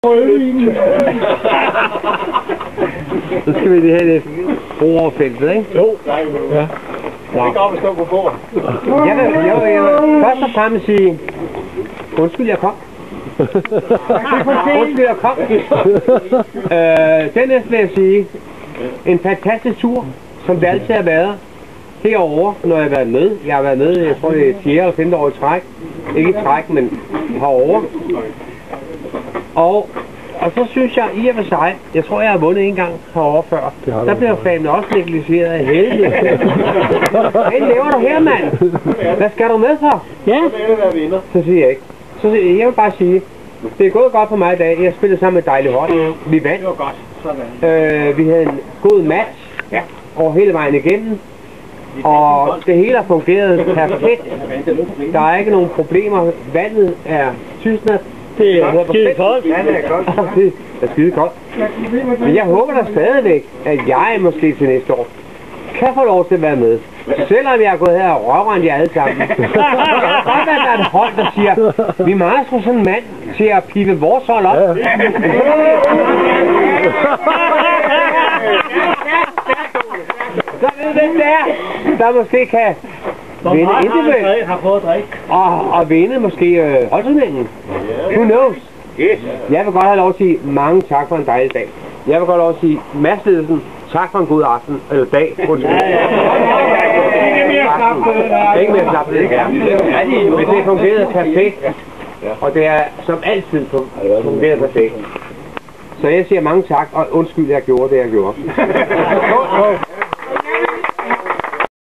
rødvin. Så skal vi lige have lidt ro over feltet, ikke? Jo. Ja. Jeg kan ikke op og stå på bordet. Jeg vil først og fremmest sige, undskyld, jeg kom. Undskyld, jeg kom. Dernæst vil jeg sige, en fantastisk tur, som det altid har været herovre, når jeg har været med. Jeg har været med, jeg tror det er 4. eller 5. år i træk. Ikke i træk, men herovre. Og så synes jeg i og for sig, jeg tror jeg har vundet en gang herovre før. Der blev fandme også negligeret af helvede. Hvad laver du her, mand? Hvad skal du med så? Ja. Så siger jeg ikke. Så jeg vil bare sige, det er gået godt for mig i dag. Jeg spillede sammen med et dejligt hold. Vi vandt. Det var godt. Sådan. Vi havde en god match over hele vejen igennem. Og det hele har fungeret perfekt. Der er ikke nogen problemer. Vandet er tysnet. Det er skide koldt. Ja, det er godt. Det er skide koldt. Men jeg håber da stadigvæk, at jeg måske til næste år kan få lov til at være med. Selvom jeg er gået her og røvrende jer alle sammen. Det kan godt være, at der er et hold, der siger, vi mangler sgu sådan en mand til at pive vores hold op. Så ved hvem det er, der måske kan vinde individuelt. Har fået drik. Og vinde måske holdturneringen. Who knows? Yes. Jeg vil godt have lov at sige mange tak for en dejlig dag. Jeg vil godt have lov at sige Mads Ledelsen, tak for en god aften, eller dag. Ikke mere knap. Ikke mere knap, det er. Men det fungerede perfekt. Og det er som altid fungeret perfekt. Så jeg siger mange tak, og undskyld, jeg gjorde det, jeg gjorde.